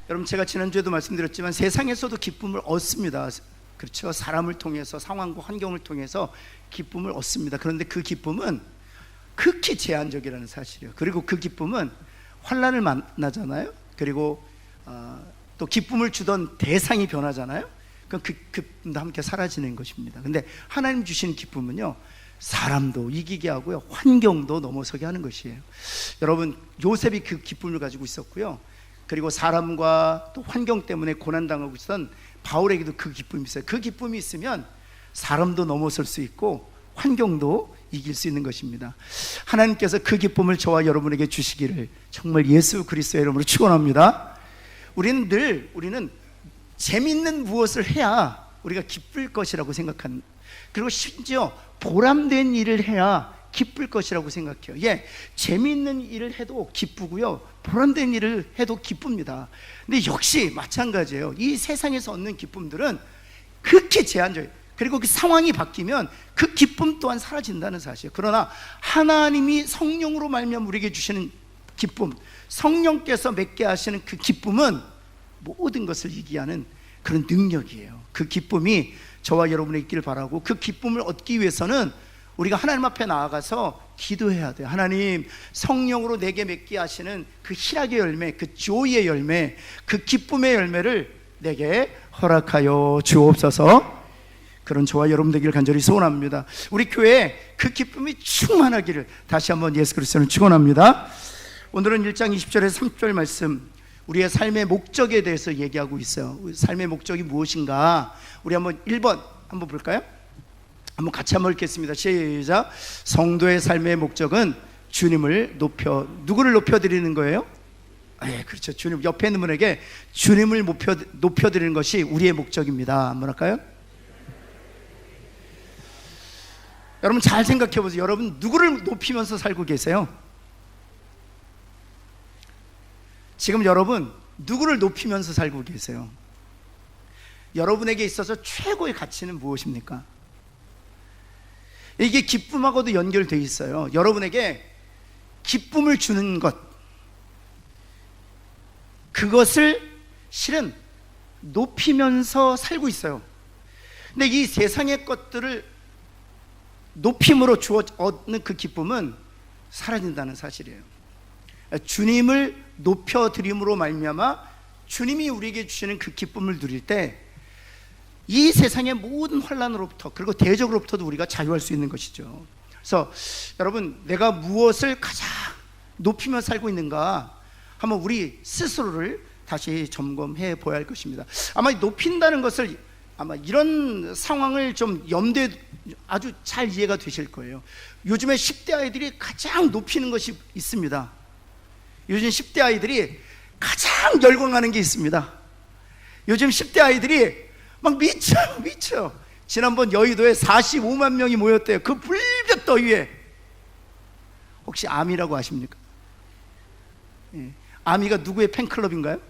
여러분, 제가 지난주에도 말씀드렸지만 세상에서도 기쁨을 얻습니다. 그렇죠? 사람을 통해서, 상황과 환경을 통해서 기쁨을 얻습니다. 그런데 그 기쁨은 극히 제한적이라는 사실이에요. 그리고 그 기쁨은 환난을 만나잖아요. 그리고 또 기쁨을 주던 대상이 변하잖아요. 그럼 그 기쁨도 함께 사라지는 것입니다. 근데 하나님 주시는 기쁨은요, 사람도 이기게 하고요, 환경도 넘어서게 하는 것이에요. 여러분, 요셉이 그 기쁨을 가지고 있었고요, 그리고 사람과 또 환경 때문에 고난당하고 있었던 바울에게도 그 기쁨이 있어요. 그 기쁨이 있으면 사람도 넘어설 수 있고 환경도 이길 수 있는 것입니다. 하나님께서 그 기쁨을 저와 여러분에게 주시기를 정말 예수 그리스도의 이름으로 축원합니다. 우리는 재밌는 무엇을 해야 우리가 기쁠 것이라고 생각하는, 그리고 심지어 보람된 일을 해야 기쁠 것이라고 생각해요. 예, 재미있는 일을 해도 기쁘고요, 보람된 일을 해도 기쁩니다. 근데 역시 마찬가지예요. 이 세상에서 얻는 기쁨들은 극히 제한적이에요. 그리고 그 상황이 바뀌면 그 기쁨 또한 사라진다는 사실. 그러나 하나님이 성령으로 말미암아 우리에게 주시는 기쁨, 성령께서 맺게 하시는 그 기쁨은 모든 것을 이기게 하는 그런 능력이에요. 그 기쁨이 저와 여러분에게 있기를 바라고, 그 기쁨을 얻기 위해서는 우리가 하나님 앞에 나아가서 기도해야 돼요. 하나님, 성령으로 내게 맺게 하시는 그 희락의 열매, 그 조이의 열매, 그 기쁨의 열매를 내게 허락하여 주옵소서. 그런 저와 여러분 되기를 간절히 소원합니다. 우리 교회에 그 기쁨이 충만하기를 다시 한번 예수 그리스도는 축원합니다. 오늘은 1장 20절에서 30절 말씀, 우리의 삶의 목적에 대해서 얘기하고 있어요. 삶의 목적이 무엇인가? 우리 한번 1번 한번 볼까요? 한번 같이 한번 읽겠습니다. 시작. 성도의 삶의 목적은 주님을 누구를 높여드리는 거예요? 예, 그렇죠. 주님, 옆에 있는 분에게 주님을 높여드리는 것이 우리의 목적입니다. 한번 할까요? 여러분 잘 생각해 보세요. 여러분 누구를 높이면서 살고 계세요? 지금 여러분 누구를 높이면서 살고 계세요? 여러분에게 있어서 최고의 가치는 무엇입니까? 이게 기쁨하고도 연결되어 있어요. 여러분에게 기쁨을 주는 것, 그것을 실은 높이면서 살고 있어요. 근데 이 세상의 것들을 높임으로 얻는 그 기쁨은 사라진다는 사실이에요. 주님을 높여드림으로 말미암아 주님이 우리에게 주시는 그 기쁨을 누릴 때 이 세상의 모든 환난으로부터, 그리고 대적으로부터도 우리가 자유할 수 있는 것이죠. 그래서 여러분, 내가 무엇을 가장 높이며 살고 있는가 한번 우리 스스로를 다시 점검해 보아야 할 것입니다. 아마 높인다는 것을, 아마 이런 상황을 좀 염두에 아주 잘 이해가 되실 거예요. 요즘에 10대 아이들이 가장 높이는 것이 있습니다. 요즘 10대 아이들이 가장 열광하는 게 있습니다. 요즘 10대 아이들이 막 미쳐. 지난번 여의도에 45만 명이 모였대요. 그 불볕 더위에. 혹시 아미라고 아십니까? 예. 아미가 누구의 팬클럽인가요?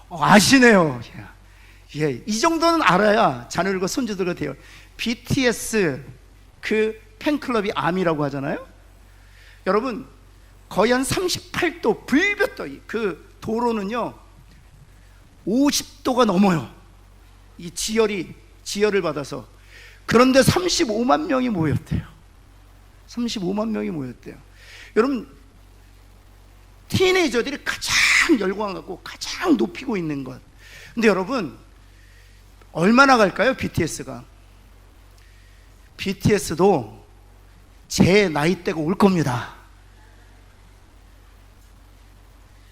아시네요. 예, 이 정도는 알아야 자녀들과 손주들과 돼요. BTS 그 팬클럽이 아미라고 하잖아요. 여러분, 거의 한 38도 불볕 더위, 그 도로는요 50도가 넘어요. 이 지열을 받아서. 그런데 35만 명이 모였대요. 35만 명이 모였대요. 여러분, 티네이저들이 가장 열광하고 가장 높이고 있는 것. 근데 여러분, 얼마나 갈까요? BTS도 제 나이대가 올 겁니다.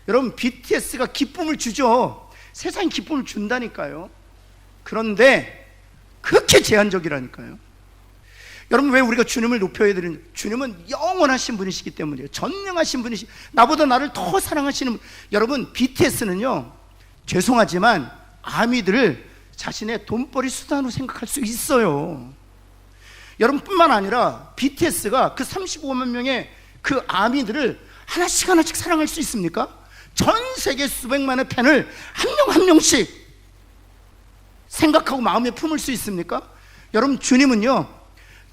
여러분, BTS가 기쁨을 주죠. 세상에 기쁨을 준다니까요. 그런데 그렇게 제한적이라니까요. 여러분, 왜 우리가 주님을 높여야 되는? 주님은 영원하신 분이시기 때문이에요. 전능하신 분이시, 나보다 나를 더 사랑하시는 분. 여러분, BTS는요, 죄송하지만 아미들을 자신의 돈벌이 수단으로 생각할 수 있어요. 여러분뿐만 아니라 BTS가 그 35만 명의 그 아미들을 하나씩 사랑할 수 있습니까? 전 세계 수백만의 팬을 한 명씩 생각하고 마음에 품을 수 있습니까? 여러분, 주님은요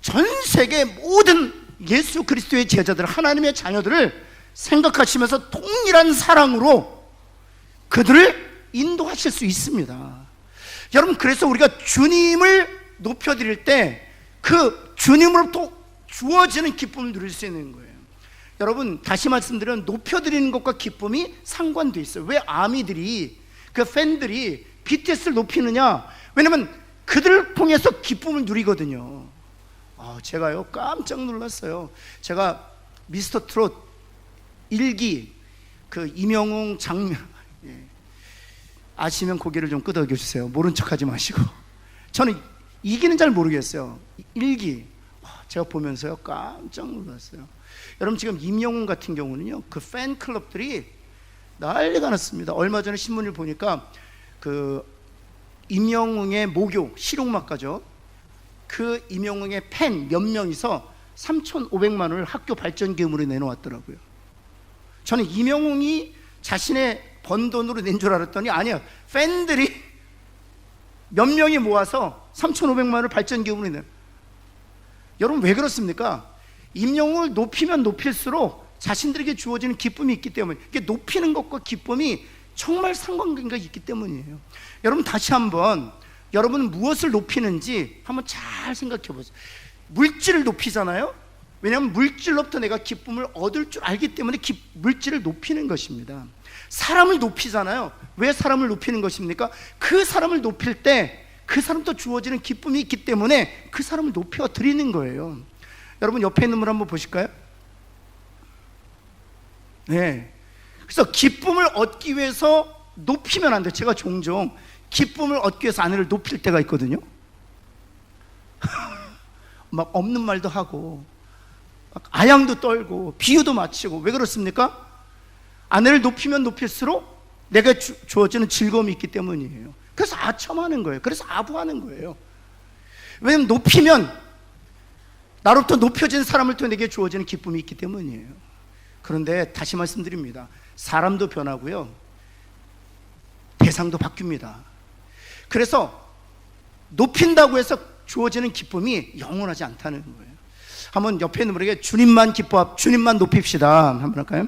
전 세계 모든 예수 그리스도의 제자들, 하나님의 자녀들을 생각하시면서 동일한 사랑으로 그 그들을 인도하실 수 있습니다. 여러분, 그래서 우리가 주님을 높여드릴 때 그 주님으로부터 주어지는 기쁨을 누릴 수 있는 거예요. 여러분, 다시 말씀드리면 높여드리는 것과 기쁨이 상관돼 있어요. 왜 아미들이, 그 팬들이 BTS를 높이느냐? 왜냐면 그들을 통해서 기쁨을 누리거든요. 제가요 깜짝 놀랐어요. 제가 미스터 트롯 1기 그 임영웅 장면, 아시면 고개를 좀 끄덕여 주세요. 모른 척하지 마시고. 저는 이기는 잘 모르겠어요. 1기 제가 보면서요 깜짝 놀랐어요. 여러분, 지금 임영웅 같은 경우는요, 그 팬클럽들이 난리가 났습니다. 얼마 전에 신문을 보니까 그 임영웅의 모교 실용막가죠, 그 임영웅의 팬 몇 명이서 3,500만 원을 학교 발전기금으로 내놓았더라고요. 저는 임영웅이 자신의 번 돈으로 낸 줄 알았더니 아니야, 팬들이 몇 명이 모아서 3,500만 원을 발전기금으로 내. 여러분, 왜 그렇습니까? 임영웅을 높이면 높일수록 자신들에게 주어지는 기쁨이 있기 때문에, 이게 높이는 것과 기쁨이 정말 상관관계가 있기 때문이에요. 여러분, 다시 한번 여러분은 무엇을 높이는지 한번 잘 생각해 보세요. 물질을 높이잖아요. 왜냐하면 물질로부터 내가 기쁨을 얻을 줄 알기 때문에 물질을 높이는 것입니다. 사람을 높이잖아요. 왜 사람을 높이는 것입니까? 그 사람을 높일 때 그 사람도 주어지는 기쁨이 있기 때문에 그 사람을 높여 드리는 거예요. 여러분, 옆에 있는 분 한번 보실까요? 네. 그래서 기쁨을 얻기 위해서 높이면 안 돼요. 제가 종종 기쁨을 얻기 위해서 아내를 높일 때가 있거든요. 막 없는 말도 하고 막 아양도 떨고 비유도 맞히고. 왜 그렇습니까? 아내를 높이면 높일수록 내가 주어지는 즐거움이 있기 때문이에요. 그래서 아첨하는 거예요. 그래서 아부하는 거예요. 왜냐하면 높이면 나로부터 높여진 사람을 통해 내게 주어지는 기쁨이 있기 때문이에요. 그런데 다시 말씀드립니다. 사람도 변하고요, 대상도 바뀝니다. 그래서 높인다고 해서 주어지는 기쁨이 영원하지 않다는 거예요. 한번 옆에 있는 분에게 주님만 주님만 높입시다 한번 할까요?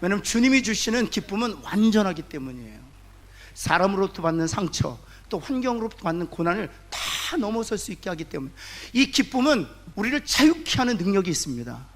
왜냐하면 주님이 주시는 기쁨은 완전하기 때문이에요. 사람으로부터 받는 상처, 또 환경으로부터 받는 고난을 다 넘어설 수 있게 하기 때문에 이 기쁨은 우리를 자유케 하는 능력이 있습니다.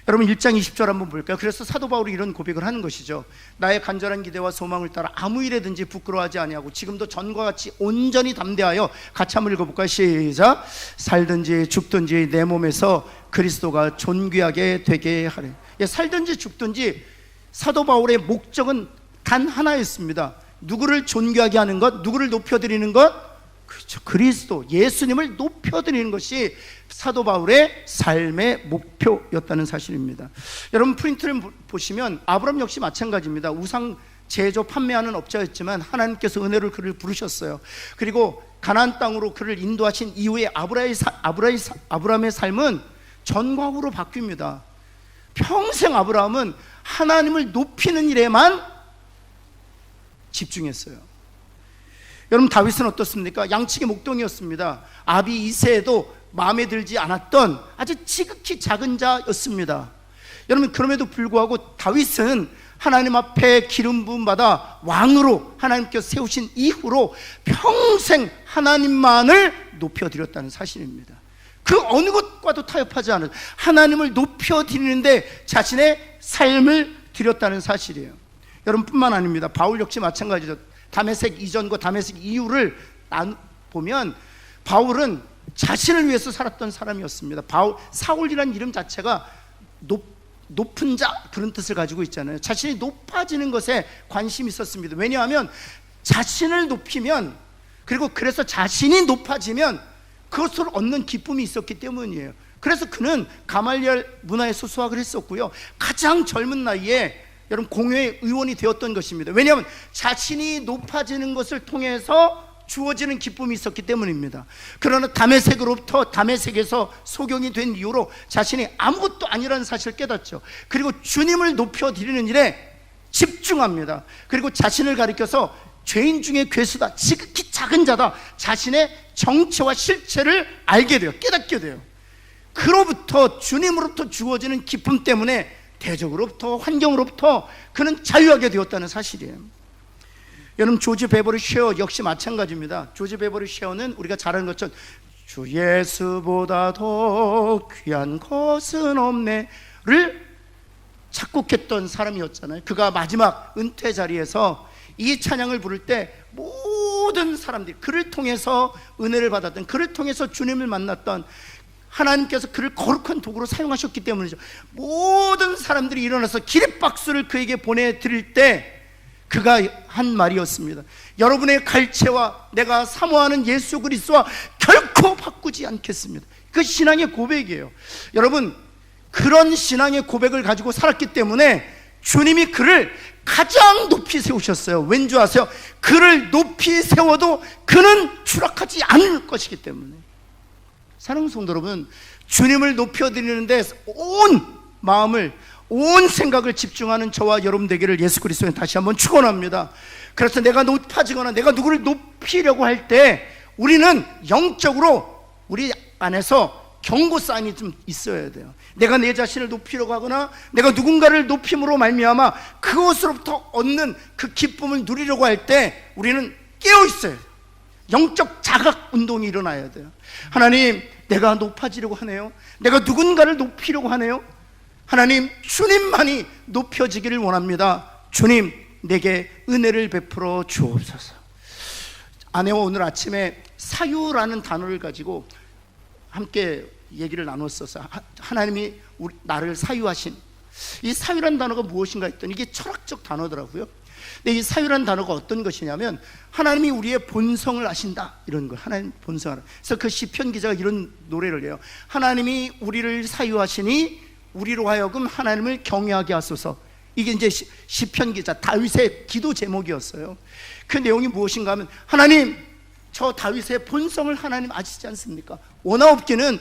여러분, 1장 20절 한번 볼까요? 그래서 사도 바울이 이런 고백을 하는 것이죠. 나의 간절한 기대와 소망을 따라 아무 일에든지 부끄러워하지 아니하고 지금도 전과 같이 온전히 담대하여, 같이 한번 읽어볼까요? 시작. 살든지 죽든지 내 몸에서 그리스도가 존귀하게 되게 하래. 살든지 죽든지 사도 바울의 목적은 단 하나였습니다. 누구를 존귀하게 하는 것, 누구를 높여드리는 것? 그렇죠, 그리스도, 예수님을 높여드리는 것이 사도 바울의 삶의 목표였다는 사실입니다. 여러분, 프린트를 보시면 아브람 역시 마찬가지입니다. 우상 제조 판매하는 업자였지만 하나님께서 은혜로 그를 부르셨어요. 그리고 가나안 땅으로 그를 인도하신 이후에 아브라함의 삶은 전과 후로 바뀝니다. 평생 아브라함은 하나님을 높이는 일에만 집중했어요. 여러분, 다윗은 어떻습니까? 양측의 목동이었습니다. 아비 이새에도 마음에 들지 않았던 아주 지극히 작은 자였습니다. 여러분, 그럼에도 불구하고 다윗은 하나님 앞에 기름 부음 받아 왕으로 하나님께서 세우신 이후로 평생 하나님만을 높여드렸다는 사실입니다. 그 어느 것과도 타협하지 않은 하나님을 높여드리는데 자신의 삶을 드렸다는 사실이에요. 여러분, 뿐만 아닙니다. 바울 역시 마찬가지죠. 다메섹 이전과 다메섹 이후를 보면 바울은 자신을 위해서 살았던 사람이었습니다. 사울이라는 이름 자체가 높은 자, 그런 뜻을 가지고 있잖아요. 자신이 높아지는 것에 관심이 있었습니다. 왜냐하면 자신을 높이면, 그리고 그래서 자신이 높아지면 그것을 얻는 기쁨이 있었기 때문이에요. 그래서 그는 가말리엘 문화에서 수학을 했었고요, 가장 젊은 나이에 여러분 공회의 의원이 되었던 것입니다. 왜냐하면 자신이 높아지는 것을 통해서 주어지는 기쁨이 있었기 때문입니다. 그러나 다메섹에서 소경이 된 이후로 자신이 아무것도 아니라는 사실을 깨닫죠. 그리고 주님을 높여드리는 일에 집중합니다. 그리고 자신을 가리켜서 죄인 중에 괴수다, 지극히 작은 자다, 자신의 정체와 실체를 알게 돼요. 깨닫게 돼요. 그로부터, 주님으로부터 주어지는 기쁨 때문에 대적으로부터, 환경으로부터 그는 자유하게 되었다는 사실이에요. 여러분, 조지 베버리 쉐어 역시 마찬가지입니다. 조지 베버리 쉐어는 우리가 잘 아는 것처럼 주 예수보다 더 귀한 것은 없네를 작곡했던 사람이었잖아요. 그가 마지막 은퇴 자리에서 이 찬양을 부를 때 모든 사람들이 그를 통해서 은혜를 받았던, 그를 통해서 주님을 만났던, 하나님께서 그를 거룩한 도구로 사용하셨기 때문이죠. 모든 사람들이 일어나서 기립박수를 그에게 보내드릴 때 그가 한 말이었습니다. 여러분의 갈채와 내가 사모하는 예수 그리스도와 결코 바꾸지 않겠습니다. 그 신앙의 고백이에요. 여러분, 그런 신앙의 고백을 가지고 살았기 때문에 주님이 그를 가장 높이 세우셨어요. 왠지 아세요? 그를 높이 세워도 그는 추락하지 않을 것이기 때문에. 사랑하는 성도 여러분, 주님을 높여드리는데 온 마음을, 온 생각을 집중하는 저와 여러분 되기를 예수 그리스도에 다시 한번 축원합니다. 그래서 내가 높아지거나 내가 누구를 높이려고 할 때 우리는 영적으로 우리 안에서 경고사인이 좀 있어야 돼요. 내가 내 자신을 높이려고 하거나 내가 누군가를 높임으로 말미암아 그것으로부터 얻는 그 기쁨을 누리려고 할 때 우리는 깨어 있어야 돼요. 영적 자각 운동이 일어나야 돼요. 하나님, 내가 높아지려고 하네요. 내가 누군가를 높이려고 하네요. 하나님, 주님만이 높여지기를 원합니다. 주님, 내게 은혜를 베풀어 주옵소서. 아내와 오늘 아침에 사유라는 단어를 가지고 함께 얘기를 나눴어서, 하나님이 나를 사유하신, 이 사유라는 단어가 무엇인가 했더니 이게 철학적 단어더라고요. 근데 이 사유라는 단어가 어떤 것이냐면 하나님이 우리의 본성을 아신다, 이런 거. 하나님 본성을. 그래서 그 시편 기자가 이런 노래를 해요. 하나님이 우리를 사유하시니 우리로 하여금 하나님을 경외하게 하소서. 이게 이제 시편 기자 다윗의 기도 제목이었어요. 그 내용이 무엇인가 하면, 하나님, 저 다윗의 본성을 하나님 아시지 않습니까? 원하옵기는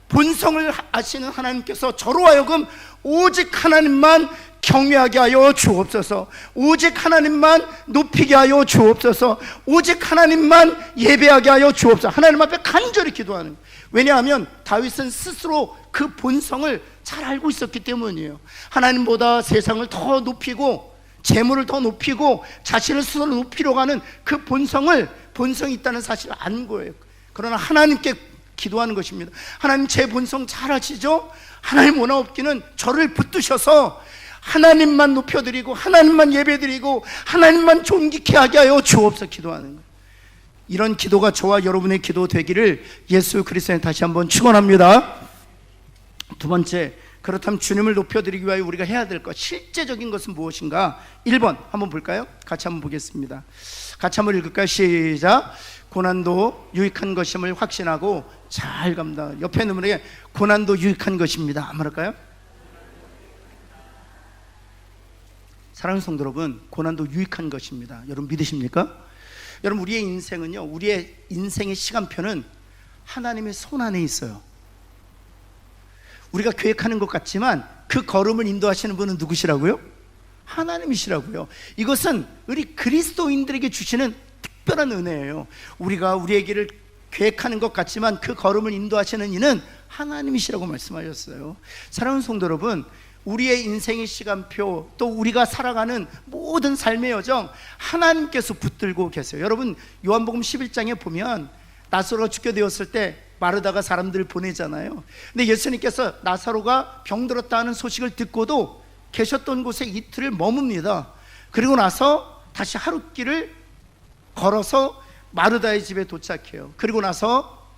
본성을 아시는 하나님께서 저로 하여금 오직 하나님만 경외하게 하여 주옵소서. 오직 하나님만 높이게 하여 주옵소서. 오직 하나님만 예배하게 하여 주옵소서. 하나님 앞에 간절히 기도하는 거예요. 왜냐하면 다윗은 스스로 그 본성을 잘 알고 있었기 때문이에요. 하나님보다 세상을 더 높이고 재물을 더 높이고 자신을 스스로 높이려고 하는 그 본성이 있다는 사실을 안 거예요. 그러나 하나님께 기도하는 것입니다. 하나님, 제 본성 잘 아시죠? 하나님, 원하옵기는 저를 붙드셔서 하나님만 높여드리고 하나님만 예배드리고 하나님만 존귀케 하게 하여 주옵소서 기도하는 거예요. 이런 기도가 저와 여러분의 기도 되기를 예수 그리스도에 다시 한번 축원합니다. 두 번째, 그렇다면 주님을 높여드리기 위하여 우리가 해야 될 것, 실제적인 것은 무엇인가? 1번 한번 볼까요? 같이 한번 보겠습니다. 같이 한번 읽을까요? 시작. 고난도 유익한 것임을 확신하고 잘 갑니다. 옆에 있는 분에게 고난도 유익한 것입니다 한번 할까요? 사랑하는 성도 여러분, 고난도 유익한 것입니다. 여러분 믿으십니까? 여러분, 우리의 인생은요, 우리의 인생의 시간표는 하나님의 손 안에 있어요. 우리가 계획하는 것 같지만 그 걸음을 인도하시는 분은 누구시라고요? 하나님이시라고요. 이것은 우리 그리스도인들에게 주시는 특별한 은혜예요. 우리가 우리의 길을 계획하는 것 같지만 그 걸음을 인도하시는 이는 하나님이시라고 말씀하셨어요. 사랑하는 성도 여러분, 우리의 인생의 시간표, 또 우리가 살아가는 모든 삶의 여정 하나님께서 붙들고 계세요. 여러분, 요한복음 11장에 보면 나사로가 죽게 되었을 때 마르다가 사람들을 보내잖아요. 근데 예수님께서 나사로가 병들었다 하는 소식을 듣고도 계셨던 곳에 이틀을 머뭅니다. 그리고 나서 다시 하룻길을 걸어서 마르다의 집에 도착해요. 그리고 나서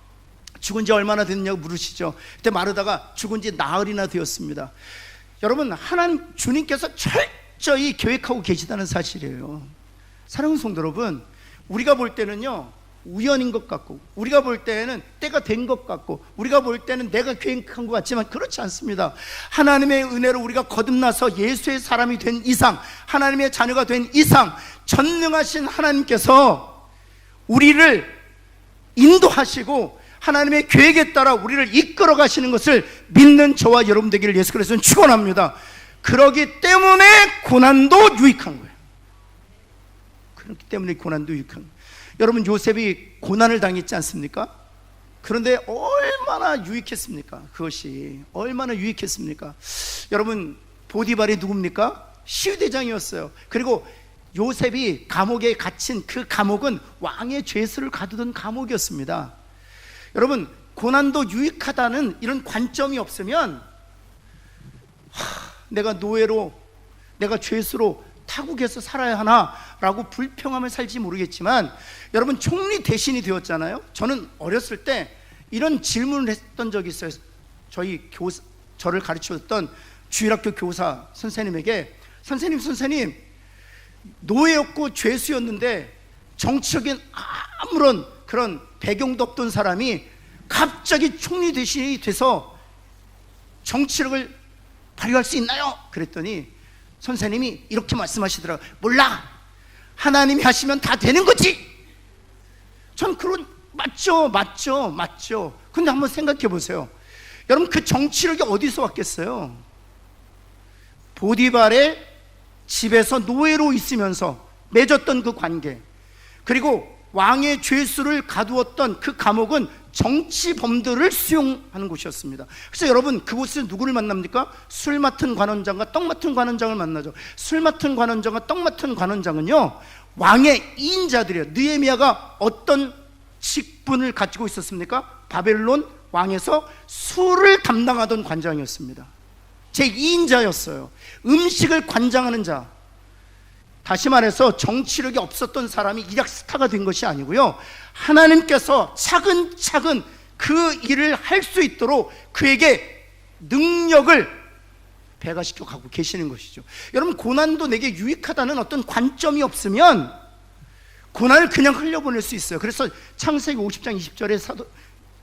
죽은 지 얼마나 됐냐고 물으시죠. 그때 마르다가 죽은 지 나흘이나 되었습니다. 여러분, 하나님 주님께서 철저히 계획하고 계시다는 사실이에요. 사랑하는 성도 여러분, 우리가 볼 때는요 우연인 것 같고, 우리가 볼 때는 때가 된 것 같고, 우리가 볼 때는 내가 계획한 것 같지만 그렇지 않습니다. 하나님의 은혜로 우리가 거듭나서 예수의 사람이 된 이상, 하나님의 자녀가 된 이상, 전능하신 하나님께서 우리를 인도하시고 하나님의 계획에 따라 우리를 이끌어 가시는 것을 믿는 저와 여러분 되기를 예수 그리스도는 축원합니다. 그러기 때문에 고난도 유익한 거예요. 그렇기 때문에 고난도 유익한 거예요. 여러분, 요셉이 고난을 당했지 않습니까? 그런데 얼마나 유익했습니까? 그것이 얼마나 유익했습니까? 여러분, 보디발이 누굽니까? 시위대장이었어요. 그리고 요셉이 감옥에 갇힌 그 감옥은 왕의 죄수를 가두던 감옥이었습니다. 여러분, 고난도 유익하다는 이런 관점이 없으면 내가 노예로, 내가 죄수로 타국에서 살아야 하나 라고 불평하며 살지 모르겠지만, 여러분, 총리 대신이 되었잖아요. 저는 어렸을 때 이런 질문을 했던 적이 있어요. 저를 가르쳐줬던 주일학교 교사 선생님에게, 선생님, 노예였고 죄수였는데 정치적인 아무런 그런 배경도 없던 사람이 갑자기 총리 대신이 돼서 정치력을 발휘할 수 있나요? 그랬더니 선생님이 이렇게 말씀하시더라고요. 몰라, 하나님이 하시면 다 되는 거지. 전 그런, 맞죠. 근데 한번 생각해 보세요. 여러분, 그 정치력이 어디서 왔겠어요? 보디발의 집에서 노예로 있으면서 맺었던 그 관계, 그리고 왕의 죄수를 가두었던 그 감옥은 정치범들을 수용하는 곳이었습니다. 그래서 여러분, 그곳에서 누구를 만납니까? 술 맡은 관원장과 떡 맡은 관원장을 만나죠. 술 맡은 관원장과 떡 맡은 관원장은요, 왕의 이인자들이에요. 느헤미야가 어떤 직분을 가지고 있었습니까? 바벨론 왕에서 술을 담당하던 관장이었습니다. 제2인자였어요. 음식을 관장하는 자. 다시 말해서 정치력이 없었던 사람이 일약 스타가 된 것이 아니고요, 하나님께서 차근차근 그 일을 할 수 있도록 그에게 능력을 배가시켜 가고 계시는 것이죠. 여러분, 고난도 내게 유익하다는 어떤 관점이 없으면 고난을 그냥 흘려보낼 수 있어요. 그래서 창세기 50장 20절에 사도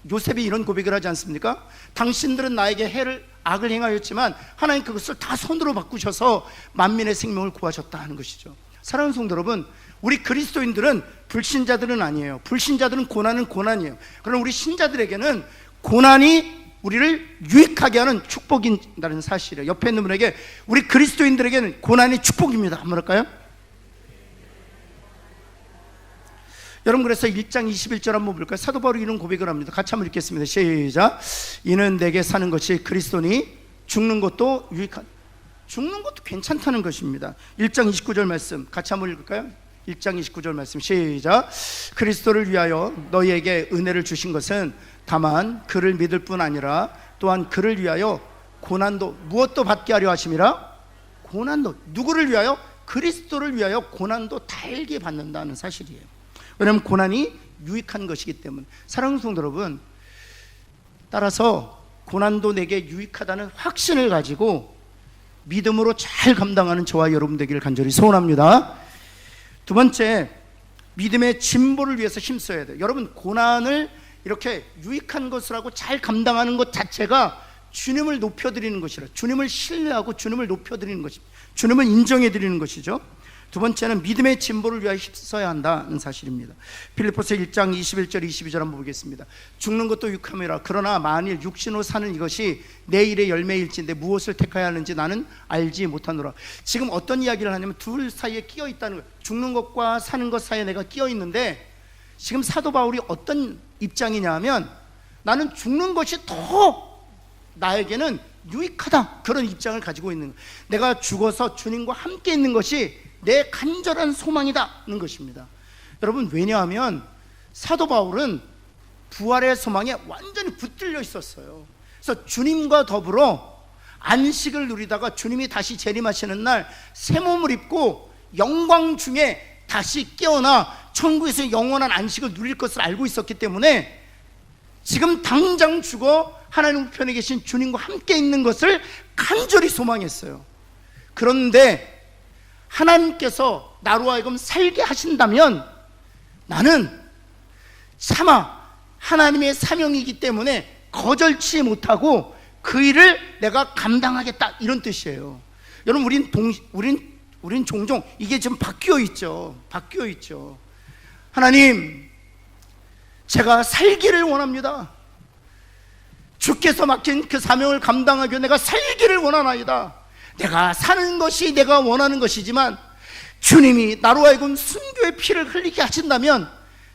요셉이 이런 고백을 하지 않습니까? 당신들은 나에게 악을 행하였지만 하나님 그것을 다 선으로 바꾸셔서 만민의 생명을 구하셨다 하는 것이죠. 사랑하는 성도 여러분, 우리 그리스도인들은 불신자들은 아니에요. 불신자들은 고난은 고난이에요. 그러나 우리 신자들에게는 고난이 우리를 유익하게 하는 축복인다는 사실이에요. 옆에 있는 분에게, 우리 그리스도인들에게는 고난이 축복입니다. 한번 할까요? 여러분, 그래서 1장 21절 한번 볼까요? 사도 바울이 이런 고백을 합니다. 같이 한번 읽겠습니다. 시작. 이는 내게 사는 것이 그리스도니 죽는 것도 유익한, 죽는 것도 괜찮다는 것입니다. 1장 29절 말씀 같이 한번 읽을까요? 1장 29절 말씀 시작. 그리스도를 위하여 너희에게 은혜를 주신 것은 다만 그를 믿을 뿐 아니라 또한 그를 위하여 고난도 무엇도 받게 하려 하심이라. 고난도, 누구를 위하여? 그리스도를 위하여 고난도 달게 받는다는 사실이에요. 왜냐하면 고난이 유익한 것이기 때문에. 사랑하는 성도 여러분, 따라서 고난도 내게 유익하다는 확신을 가지고 믿음으로 잘 감당하는 저와 여러분 되기를 간절히 소원합니다. 두 번째, 믿음의 진보를 위해서 힘써야 돼요. 여러분, 고난을 이렇게 유익한 것이라고 잘 감당하는 것 자체가 주님을 높여드리는 것이라, 주님을 신뢰하고 주님을 높여드리는 것입니다. 주님을 인정해드리는 것이죠. 두 번째는 믿음의 진보를 위하여 힘써야 한다는 사실입니다. 빌립보서 1장 21절 22절 한번 보겠습니다. 죽는 것도 유익함이라. 그러나 만일 육신으로 사는 이것이 내 일의 열매일진데 무엇을 택하여야 하는지 나는 알지 못하노라. 지금 어떤 이야기를 하냐면 둘 사이에 끼어 있다는 거예요. 죽는 것과 사는 것 사이에 내가 끼어 있는데, 지금 사도 바울이 어떤 입장이냐 하면, 나는 죽는 것이 더 나에게는 유익하다, 그런 입장을 가지고 있는 거예요. 내가 죽어서 주님과 함께 있는 것이 내 간절한 소망이다는 것입니다. 여러분, 왜냐하면 사도 바울은 부활의 소망에 완전히 붙들려 있었어요. 그래서 주님과 더불어 안식을 누리다가 주님이 다시 재림하시는 날 새 몸을 입고 영광 중에 다시 깨어나 천국에서 영원한 안식을 누릴 것을 알고 있었기 때문에 지금 당장 죽어 하나님 우편에 계신 주님과 함께 있는 것을 간절히 소망했어요. 그런데 하나님께서 나로 하여금 살게 하신다면 나는 차마 하나님의 사명이기 때문에 거절치 못하고 그 일을 내가 감당하겠다, 이런 뜻이에요. 여러분, 우린 종종 이게 지금 바뀌어 있죠. 하나님, 제가 살기를 원합니다. 주께서 맡긴 그 사명을 감당하기 위해 내가 살기를 원하나이다. 내가 사는 것이 내가 원하는 것이지만 주님이 나로 하여금 순교의 피를 흘리게 하신다면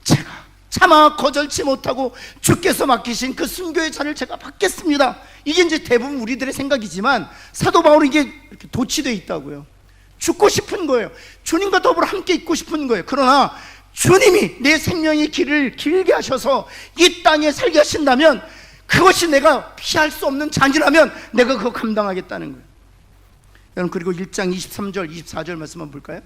제가 차마 거절치 못하고 주께서 맡기신 그 순교의 잔을 제가 받겠습니다. 이게 이제 대부분 우리들의 생각이지만 사도 바울은 이게 이렇게 도취되어 있다고요. 죽고 싶은 거예요. 주님과 더불어 함께 있고 싶은 거예요. 그러나 주님이 내 생명의 길을 길게 하셔서 이 땅에 살게 하신다면, 그것이 내가 피할 수 없는 잔이라면 내가 그거 감당하겠다는 거예요. 여러분, 그리고 1장 23절 24절 말씀 한번 볼까요?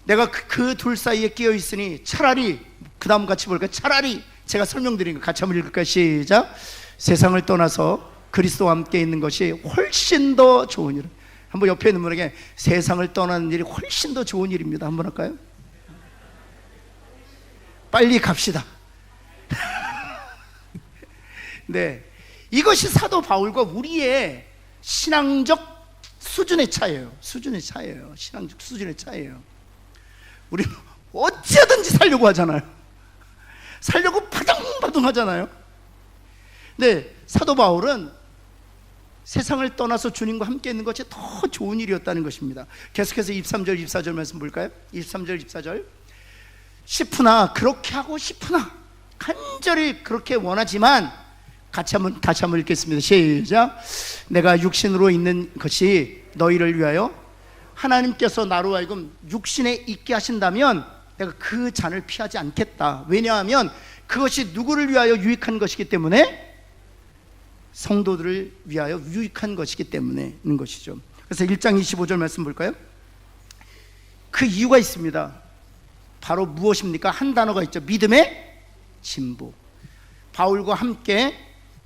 내가 그 둘 사이에 끼어 있으니 차라리, 그 다음 같이 볼까요? 차라리, 제가 설명드린 거 같이 한번 읽을까요? 시작. 세상을 떠나서 그리스도와 함께 있는 것이 훨씬 더 좋은 일. 한번 옆에 있는 분에게 세상을 떠나는 일이 훨씬 더 좋은 일입니다 한번 할까요? 빨리 갑시다. 네, 이것이 사도 바울과 우리의 신앙적 수준의 차이예요. 수준의 차이예요. 신앙적 수준의 차이예요. 우리 어찌하든지 살려고 하잖아요. 살려고 바둥바둥 하잖아요. 근데 사도 바울은 세상을 떠나서 주님과 함께 있는 것이 더 좋은 일이었다는 것입니다. 계속해서 23절 24절 말씀 볼까요? 23절 24절. 싶으나, 그렇게 하고 싶으나, 간절히 그렇게 원하지만, 다시 한번 읽겠습니다. 시작. 내가 육신으로 있는 것이 너희를 위하여 하나님께서 나로 하여금 육신에 있게 하신다면 내가 그 잔을 피하지 않겠다. 왜냐하면 그것이 누구를 위하여 유익한 것이기 때문에, 성도들을 위하여 유익한 것이기 때문에는 것이죠. 그래서 1장 25절 말씀 볼까요? 그 이유가 있습니다. 바로 무엇입니까? 한 단어가 있죠. 믿음의 진보. 바울과 함께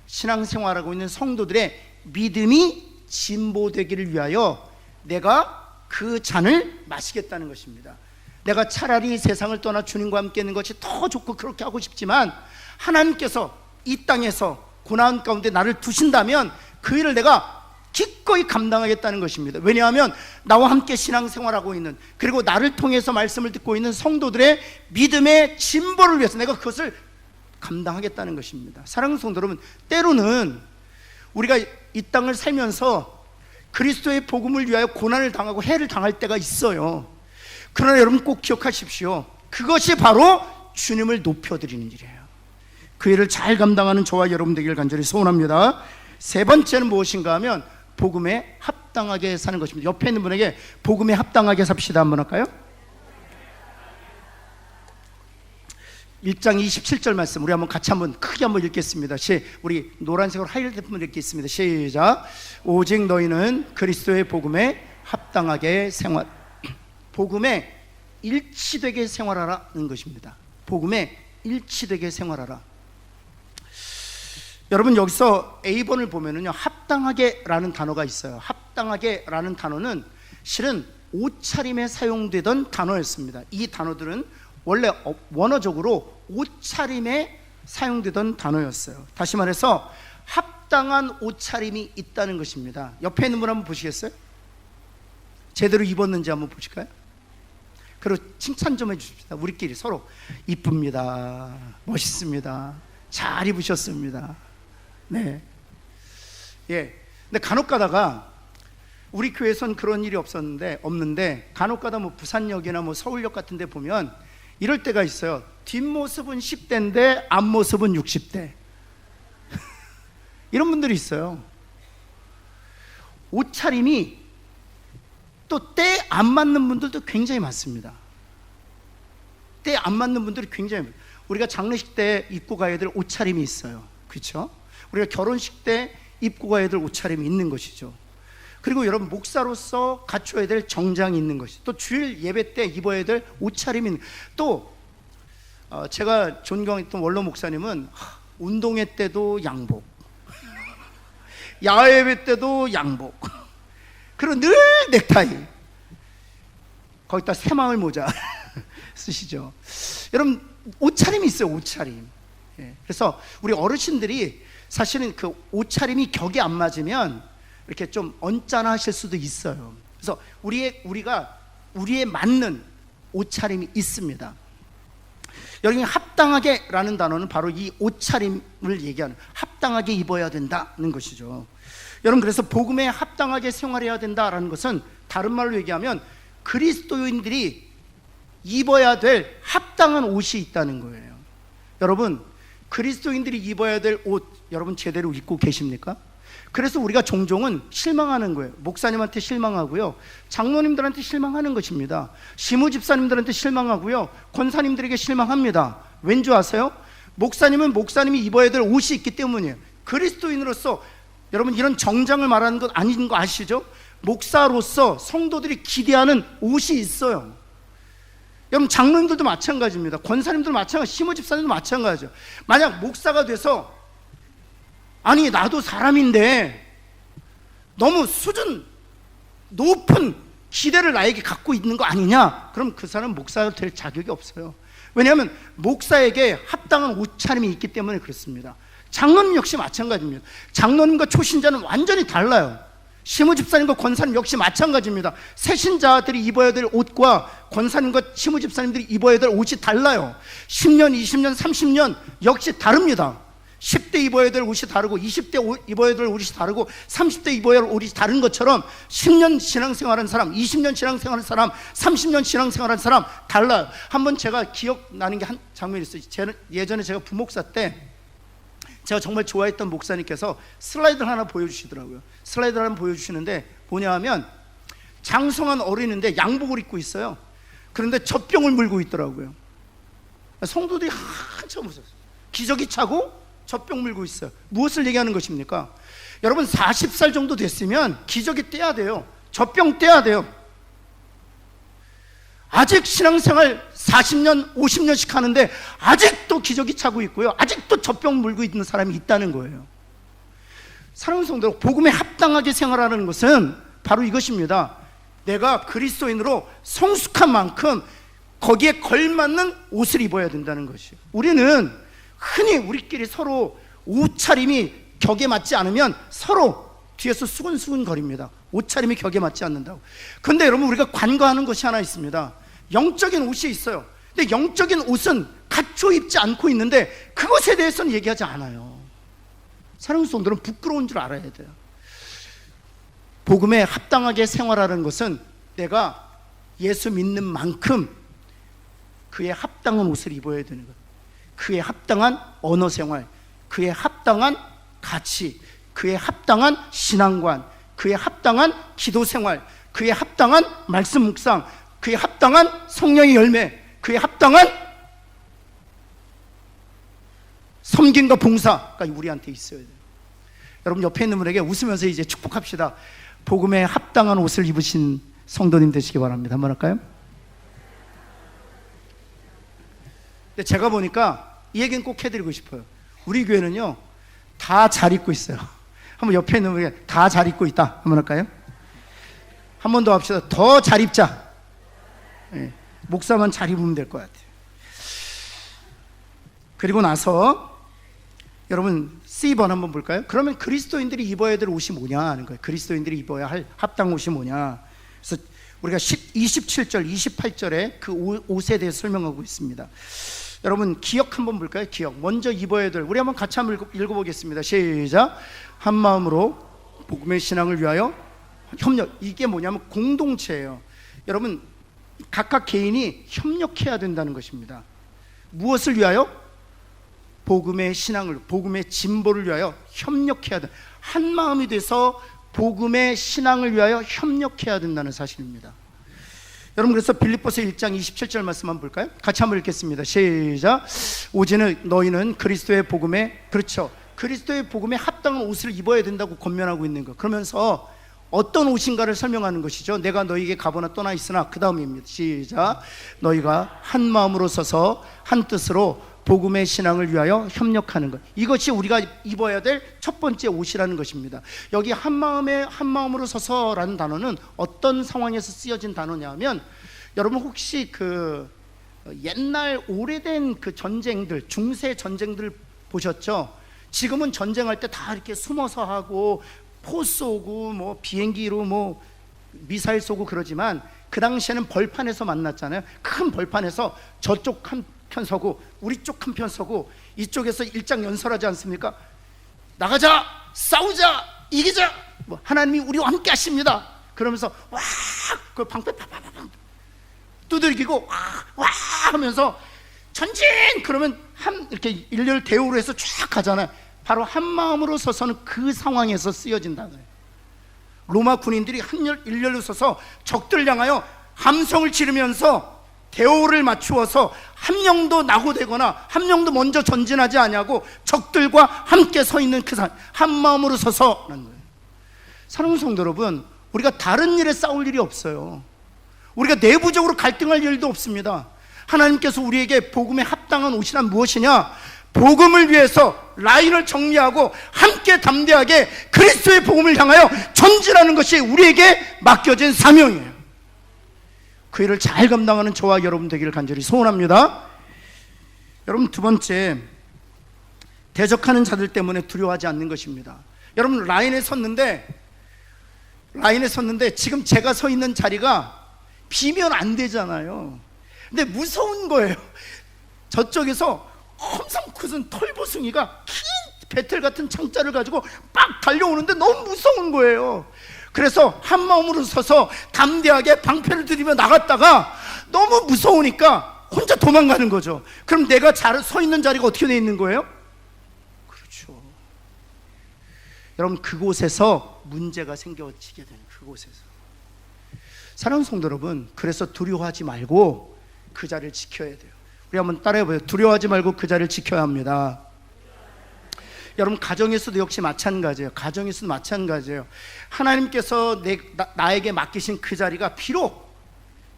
신앙생활하고 있는 성도들의 믿음이 진보되기를 위하여 내가 그 잔을 마시겠다는 것입니다. 내가 차라리 세상을 떠나 주님과 함께 있는 것이 더 좋고 그렇게 하고 싶지만, 하나님께서 이 땅에서 고난 가운데 나를 두신다면 그 일을 내가 기꺼이 감당하겠다는 것입니다. 왜냐하면 나와 함께 신앙생활하고 있는, 그리고 나를 통해서 말씀을 듣고 있는 성도들의 믿음의 진보를 위해서 내가 그것을 감당하겠다는 것입니다. 사랑하는 성도 여러분, 때로는 우리가 이 땅을 살면서 그리스도의 복음을 위하여 고난을 당하고 해를 당할 때가 있어요. 그러나 여러분 꼭 기억하십시오. 그것이 바로 주님을 높여드리는 일이에요. 그 일을 잘 감당하는 저와 여러분 되기를 간절히 소원합니다. 세 번째는 무엇인가 하면 복음에 합당하게 사는 것입니다. 옆에 있는 분에게 복음에 합당하게 삽시다 한번 할까요? 1장 27절 말씀 우리 한번 같이 한번 크게 한번 읽겠습니다. 우리 노란색으로 하이라이트 한번 읽겠습니다. 시작. 오직 너희는 그리스도의 복음에 합당하게 생활, 복음에 일치되게 생활하라는 것입니다. 복음에 일치되게 생활하라. 여러분, 여기서 A번을 보면은요, 합당하게 라는 단어가 있어요. 합당하게 라는 단어는 실은 옷차림에 사용되던 단어였습니다. 이 단어들은 원래 원어적으로 옷차림에 사용되던 단어였어요. 다시 말해서 합당한 옷차림이 있다는 것입니다. 옆에 있는 분 한번 보시겠어요? 제대로 입었는지 한번 보실까요? 그리고 칭찬 좀 해주십시다. 우리끼리 서로 이쁩니다, 멋있습니다, 잘 입으셨습니다. 네. 예. 근데 간혹 가다가 우리 교회에선 그런 일이 없는데 간혹 가다 뭐 부산역이나 뭐 서울역 같은 데 보면 이럴 때가 있어요. 뒷모습은 10대인데 앞모습은 60대. 이런 분들이 있어요. 옷차림이 또 때 안 맞는 분들도 굉장히 많습니다. 때 안 맞는 분들이 굉장히 많아요. 우리가 장례식 때 입고 가야 될 옷차림이 있어요. 그렇죠? 우리가 결혼식 때 입고 가야 될 옷차림이 있는 것이죠. 그리고 여러분, 목사로서 갖춰야 될 정장이 있는 것이, 또 주일 예배 때 입어야 될 옷차림이 있는, 또 제가 존경했던 원로 목사님은 운동회 때도 양복, 야외 예배 때도 양복, 그리고 늘 넥타이, 거기다 새마을 모자 쓰시죠. 여러분, 옷차림이 있어요. 옷차림. 예. 그래서 우리 어르신들이 사실은 그 옷차림이 격이 안 맞으면 이렇게 좀 언짢아하실 수도 있어요. 그래서 우리의 맞는 옷차림이 있습니다. 여기 합당하게 라는 단어는 바로 이 옷차림을 얘기하는, 합당하게 입어야 된다는 것이죠. 여러분, 그래서 복음에 합당하게 생활해야 된다라는 것은 다른 말로 얘기하면 그리스도인들이 입어야 될 합당한 옷이 있다는 거예요. 여러분, 그리스도인들이 입어야 될 옷 여러분 제대로 입고 계십니까? 그래서 우리가 종종은 실망하는 거예요. 목사님한테 실망하고요, 장로님들한테 실망하는 것입니다. 시무집사님들한테 실망하고요, 권사님들에게 실망합니다. 왠지 아세요? 목사님은 목사님이 입어야 될 옷이 있기 때문이에요. 그리스도인으로서 여러분 이런 정장을 말하는 것 아닌 거 아시죠? 목사로서 성도들이 기대하는 옷이 있어요. 여러분 장로님들도 마찬가지입니다. 권사님들도 마찬가지, 시무집사님도 마찬가지죠. 만약 목사가 돼서 아니 나도 사람인데 너무 수준 높은 기대를 나에게 갖고 있는 거 아니냐? 그럼 그 사람은 목사가 될 자격이 없어요. 왜냐하면 목사에게 합당한 옷차림이 있기 때문에 그렇습니다. 장로님 역시 마찬가지입니다. 장로님과 초신자는 완전히 달라요. 시무집사님과 권사님 역시 마찬가지입니다. 새신자들이 입어야 될 옷과 권사님과 시무집사님들이 입어야 될 옷이 달라요. 10년, 20년, 30년 역시 다릅니다. 10대 입어야 될 옷이 다르고 20대 입어야 될 옷이 다르고 30대 입어야 할 옷이 다른 것처럼 10년 신앙생활한 사람, 20년 신앙생활한 사람, 30년 신앙생활한 사람 달라요. 한번 제가 기억나는 게 한 장면이 있어요. 예전에 제가 부목사 때 제가 정말 좋아했던 목사님께서 슬라이드를 하나 보여주시더라고요. 슬라이드를 하나 보여주시는데 뭐냐 하면 장성한 어린인데 양복을 입고 있어요. 그런데 젖병을 물고 있더라고요. 성도들이 한참 웃었어요. 기저귀 차고 젖병 물고 있어요. 무엇을 얘기하는 것입니까? 여러분 40살 정도 됐으면 기저귀 떼야 돼요. 젖병 떼야 돼요. 아직 신앙생활 40년 50년씩 하는데 아직도 기저귀 차고 있고요, 아직도 젖병 물고 있는 사람이 있다는 거예요. 사랑하는 성도, 복음에 합당하게 생활하는 것은 바로 이것입니다. 내가 그리스도인으로 성숙한 만큼 거기에 걸맞는 옷을 입어야 된다는 것이에요. 우리는 흔히 우리끼리 서로 옷차림이 격에 맞지 않으면 서로 뒤에서 수근수근 거립니다. 옷차림이 격에 맞지 않는다고. 그런데 여러분 우리가 관과하는 것이 하나 있습니다. 영적인 옷이 있어요. 근데 영적인 옷은 갖춰 입지 않고 있는데 그것에 대해서는 얘기하지 않아요. 사랑하는 성도는 부끄러운 줄 알아야 돼요. 복음에 합당하게 생활하는 것은 내가 예수 믿는 만큼 그에 합당한 옷을 입어야 되는 것, 그에 합당한 언어 생활, 그에 합당한 가치, 그에 합당한 신앙관, 그에 합당한 기도 생활, 그에 합당한 말씀 묵상, 그에 합당한 성령의 열매, 그에 합당한 섬김과 봉사가 우리한테 있어야 돼요. 여러분 옆에 있는 분에게 웃으면서 이제 축복합시다. 복음에 합당한 옷을 입으신 성도님 되시기 바랍니다. 한번 할까요? 근데 제가 보니까 이 얘기는 꼭 해드리고 싶어요. 우리 교회는요 다 잘 입고 있어요. 한번 옆에 있는 분에게 다 잘 입고 있다 한번 할까요? 한 번 더 합시다. 더 잘 입자. 네, 목사만 잘 입으면 될 것 같아요. 그리고 나서 여러분 C번 한번 볼까요? 그러면 그리스도인들이 입어야 될 옷이 뭐냐 하는 거예요. 그리스도인들이 입어야 할 합당 옷이 뭐냐. 그래서 우리가 27절 28절에 그 옷에 대해서 설명하고 있습니다. 여러분 기억 한번 볼까요? 기억. 먼저 입어야 될, 우리 한번 같이 한번 읽어보겠습니다. 시작. 한 마음으로 복음의 신앙을 위하여 협력. 이게 뭐냐면 공동체예요. 여러분 각각 개인이 협력해야 된다는 것입니다. 무엇을 위하여? 복음의 신앙을, 복음의 진보를 위하여 협력해야 돼. 한 마음이 돼서 복음의 신앙을 위하여 협력해야 된다는 사실입니다. 여러분 그래서 빌립보서 1장 27절 말씀 한번 볼까요? 같이 한번 읽겠습니다. 시작. 오직 너희는 그리스도의 복음에, 그렇죠, 그리스도의 복음에 합당한 옷을 입어야 된다고 권면하고 있는 거. 그러면서 어떤 옷인가를 설명하는 것이죠. 내가 너희에게 가보나 떠나 있으나, 그 다음입니다. 시작. 너희가 한 마음으로 서서 한 뜻으로 복음의 신앙을 위하여 협력하는 것. 이것이 우리가 입어야 될 첫 번째 옷이라는 것입니다. 여기 한 마음으로 서서라는 단어는 어떤 상황에서 쓰여진 단어냐면, 여러분 혹시 그 옛날 오래된 그 전쟁들, 중세 전쟁들 보셨죠? 지금은 전쟁할 때 다 이렇게 숨어서 하고 포 쏘고 뭐 비행기로 뭐 미사일 쏘고 그러지만, 그 당시에는 벌판에서 만났잖아요. 큰 벌판에서 저쪽 한 편 서고 우리 쪽 한 편 서고 이쪽에서 일장 연설하지 않습니까? 나가자, 싸우자, 이기자, 뭐 하나님이 우리와 함께 하십니다. 그러면서 와, 그 방패 팍팍팍 두들기고 와 하면서 전진! 그러면 이렇게 일렬 대우로 해서 쫙 가잖아요. 바로 한 마음으로 서서는 그 상황에서 쓰여진다는 거예요. 로마 군인들이 일렬로 서서 적들 향하여 함성을 지르면서 대오를 맞추어서 한 명도 낙오되거나 한 명도 먼저 전진하지 아니하고 적들과 함께 서 있는 그 한 마음으로 서서라는 거예요. 사랑하는 성도 여러분, 우리가 다른 일에 싸울 일이 없어요. 우리가 내부적으로 갈등할 일도 없습니다. 하나님께서 우리에게 복음에 합당한 옷이란 무엇이냐? 복음을 위해서 라인을 정리하고 함께 담대하게 그리스도의 복음을 향하여 전진하는 것이 우리에게 맡겨진 사명이에요. 그 일을 잘 감당하는 저와 여러분 되기를 간절히 소원합니다. 여러분, 두 번째, 대적하는 자들 때문에 두려워하지 않는 것입니다. 여러분, 라인에 섰는데 지금 제가 서 있는 자리가 비면 안 되잖아요. 근데 무서운 거예요. 저쪽에서 엄청 큰 털보숭이가 긴 배틀 같은 창자를 가지고 막 달려오는데 너무 무서운 거예요. 그래서 한 마음으로 서서 담대하게 방패를 들이며 나갔다가 너무 무서우니까 혼자 도망가는 거죠. 그럼 내가 서 있는 자리가 어떻게 되어 있는 거예요? 그렇죠. 여러분, 그곳에서 문제가 생겨지게 되는, 그곳에서. 사랑하는 성도 여러분, 그래서 두려워하지 말고 그 자리를 지켜야 돼요. 우리 한번 따라해봐요. 두려워하지 말고 그 자리를 지켜야 합니다. 여러분, 가정에서도 역시 마찬가지예요. 가정에서도 마찬가지예요. 하나님께서 나에게 맡기신 그 자리가 비록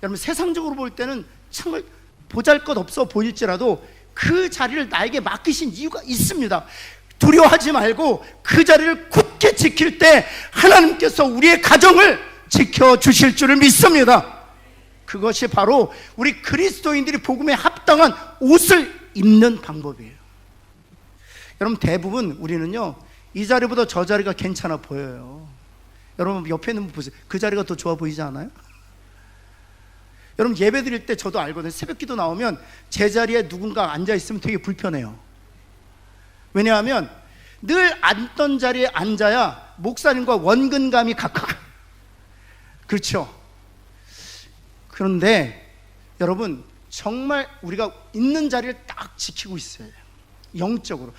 여러분 세상적으로 볼 때는 정말 보잘것없어 보일지라도 그 자리를 나에게 맡기신 이유가 있습니다. 두려워하지 말고 그 자리를 굳게 지킬 때 하나님께서 우리의 가정을 지켜주실 줄을 믿습니다. 그것이 바로 우리 그리스도인들이 복음에 합당한 옷을 입는 방법이에요. 여러분, 대부분 우리는요, 이 자리보다 저 자리가 괜찮아 보여요. 여러분, 옆에 있는 분 보세요. 그 자리가 더 좋아 보이지 않아요? 여러분, 예배 드릴 때 저도 알거든요. 새벽 기도 나오면 제 자리에 누군가 앉아있으면 되게 불편해요. 왜냐하면 늘 앉던 자리에 앉아야 목사님과 원근감이 가까워요. 그렇죠? 그런데 여러분, 정말 우리가 있는 자리를 딱 지키고 있어야 돼요. 영적으로.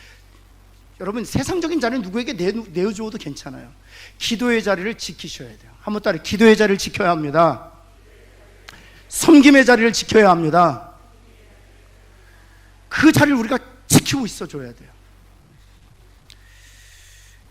여러분, 세상적인 자리는 누구에게 내어주어도 괜찮아요. 기도의 자리를 지키셔야 돼요. 한번 따라, 기도의 자리를 지켜야 합니다. 섬김의 자리를 지켜야 합니다. 그 자리를 우리가 지키고 있어줘야 돼요.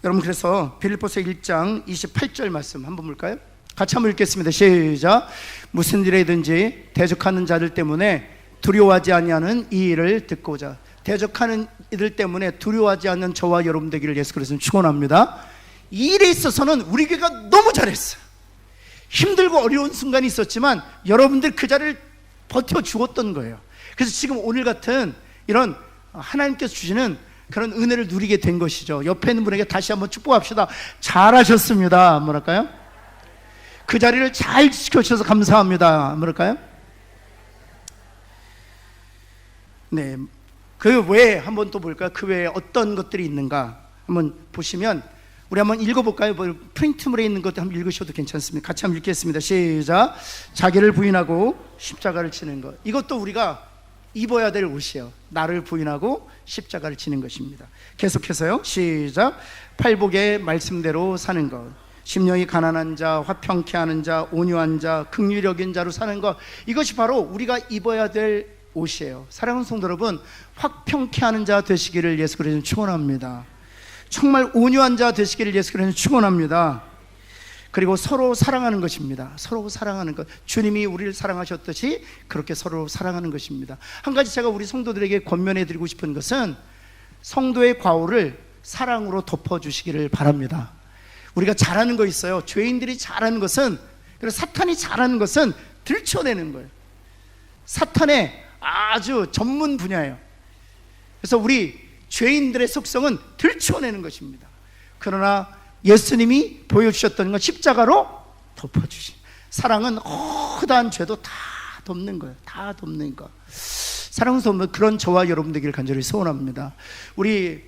여러분, 그래서 빌립보서 1장 28절 말씀 한번 볼까요? 같이 한번 읽겠습니다. 시작. 무슨 일이든지 대적하는 자들 때문에 두려워하지 아니하는 이 일을 듣고자. 대적하는 이들 때문에 두려워하지 않는 저와 여러분 되기를 예수 그리스도는 축원합니다. 이 일에 있어서는 우리 교회가 너무 잘했어요. 힘들고 어려운 순간이 있었지만 여러분들 그 자리를 버텨주었던 거예요. 그래서 지금 오늘 같은 이런 하나님께서 주시는 그런 은혜를 누리게 된 것이죠. 옆에 있는 분에게 다시 한번 축복합시다. 잘하셨습니다. 뭐랄까요? 그 자리를 잘 지켜주셔서 감사합니다. 뭐랄까요? 네. 그 외에 한번 또 볼까요? 그 외에 어떤 것들이 있는가 한번 보시면 우리 한번 읽어볼까요? 프린트물에 있는 것도 한번 읽으셔도 괜찮습니다. 같이 한번 읽겠습니다. 시작. 자기를 부인하고 십자가를 지는 것. 이것도 우리가 입어야 될 옷이에요. 나를 부인하고 십자가를 지는 것입니다. 계속해서요. 시작. 팔복의 말씀대로 사는 것. 심령이 가난한 자, 화평케 하는 자, 온유한 자, 긍휼히 여긴 자로 사는 것. 이것이 바로 우리가 입어야 될 옷이에요. 사랑하는 성도 여러분, 화평케 하는 자 되시기를 예수 그리스도는 축원합니다. 정말 온유한 자 되시기를 예수 그리스도는 축원합니다. 그리고 서로 사랑하는 것입니다. 서로 사랑하는 것. 주님이 우리를 사랑하셨듯이 그렇게 서로 사랑하는 것입니다. 한 가지 제가 우리 성도들에게 권면해 드리고 싶은 것은 성도의 과오를 사랑으로 덮어주시기를 바랍니다. 우리가 잘하는 거 있어요. 죄인들이 잘하는 것은, 그리고 사탄이 잘하는 것은 들춰내는 거예요. 사탄의 아주 전문 분야예요. 그래서 우리 죄인들의 속성은 들춰내는 것입니다. 그러나 예수님이 보여주셨던 건 십자가로 덮어주신, 사랑은 허다한 죄도 다 덮는 거예요. 다 덮는 거. 사랑스러운 그런 저와 여러분 되기를 간절히 소원합니다. 우리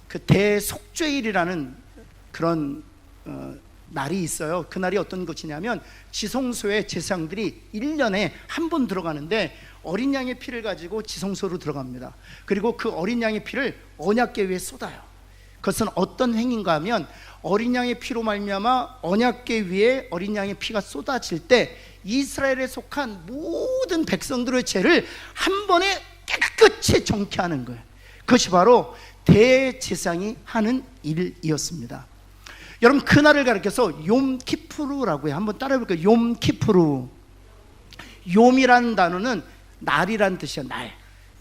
그 대속죄일이라는 그런 날이 있어요. 그날이 어떤 것이냐면 지성소에 제사장들이 1년에 한 번 들어가는데 어린 양의 피를 가지고 지성소로 들어갑니다. 그리고 그 어린 양의 피를 언약궤 위에 쏟아요. 그것은 어떤 행인가 하면 어린 양의 피로 말미암아 언약궤 위에 어린 양의 피가 쏟아질 때 이스라엘에 속한 모든 백성들의 죄를 한 번에 깨끗이 정케하는 거예요. 그것이 바로 대제사장이 하는 일이었습니다. 여러분, 그날을 가리켜서 욤키푸르라고 해요. 한번 따라해 볼까요? 욤키푸르. 욤이라는 단어는 날이라는 뜻이에요. 날.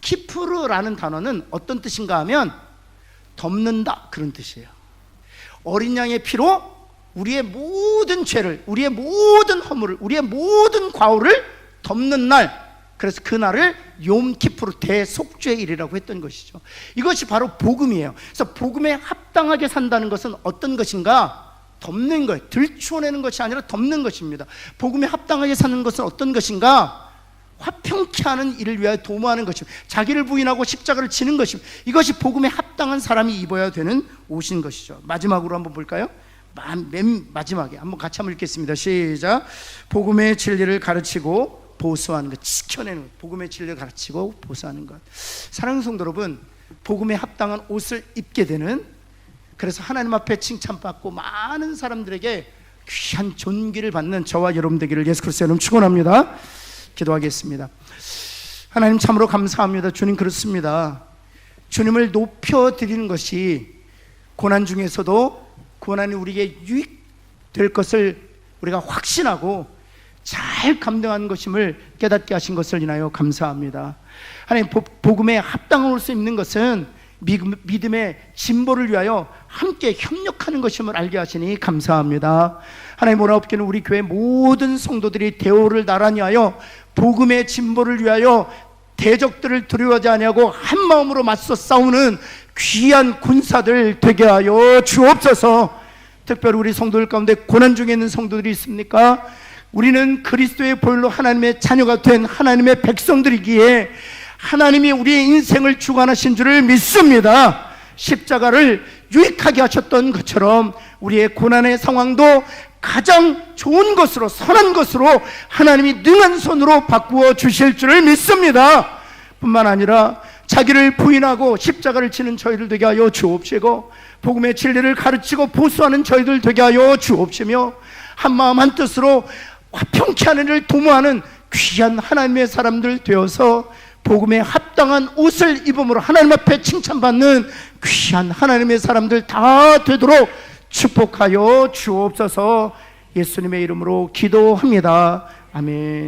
키푸르라는 단어는 어떤 뜻인가 하면 덮는다, 그런 뜻이에요. 어린 양의 피로 우리의 모든 죄를, 우리의 모든 허물을, 우리의 모든 과오를 덮는 날, 그래서 그날을 욤키푸르, 대속죄일이라고 했던 것이죠. 이것이 바로 복음이에요. 그래서 복음에 합당하게 산다는 것은 어떤 것인가? 덮는 거예요. 들추어내는 것이 아니라 덮는 것입니다. 복음에 합당하게 사는 것은 어떤 것인가? 화평케 하는 일을 위하여 도모하는 것입니다. 자기를 부인하고 십자가를 지는 것입니다. 이것이 복음에 합당한 사람이 입어야 되는 옷인 것이죠. 마지막으로 한번 볼까요? 맨 마지막에 한번 같이 한번 읽겠습니다. 시작. 복음의 진리를 가르치고 보수하는 것, 지켜내는 것. 복음의 진리를 가르치고 보수하는 것. 사랑하는 성도 여러분, 복음에 합당한 옷을 입게 되는, 그래서 하나님 앞에 칭찬받고 많은 사람들에게 귀한 존귀를 받는 저와 여러분 되기를 예수 그리스도의 이름으로 축원합니다. 기도하겠습니다. 하나님, 참으로 감사합니다. 주님, 그렇습니다. 주님을 높여드리는 것이 고난 중에서도 고난이 우리에게 유익될 것을 우리가 확신하고 잘 감당하는 것임을 깨닫게 하신 것을 인하여 감사합니다. 하나님, 복음에 합당한 옷을 입는 것은 믿음의 진보를 위하여 함께 협력하는 것임을 알게 하시니 감사합니다. 하나님, 오라옵기는 우리 교회 모든 성도들이 대오를 나란히 하여 복음의 진보를 위하여 대적들을 두려워하지 아니하고 한 마음으로 맞서 싸우는 귀한 군사들 되게 하여 주옵소서. 특별히 우리 성도들 가운데 고난 중에 있는 성도들이 있습니까? 우리는 그리스도의 보혈로 하나님의 자녀가 된 하나님의 백성들이기에 하나님이 우리의 인생을 주관하신 줄을 믿습니다. 십자가를 유익하게 하셨던 것처럼 우리의 고난의 상황도 가장 좋은 것으로, 선한 것으로 하나님이 능한 손으로 바꾸어 주실 줄을 믿습니다. 뿐만 아니라 자기를 부인하고 십자가를 지는 저희들 되게 하여 주옵시고, 복음의 진리를 가르치고 보수하는 저희들 되게 하여 주옵시며, 한마음 한뜻으로 화평케 하는 일을 도모하는 귀한 하나님의 사람들 되어서 복음에 합당한 옷을 입음으로 하나님 앞에 칭찬받는 귀한 하나님의 사람들 다 되도록 축복하여 주옵소서. 예수님의 이름으로 기도합니다. 아멘.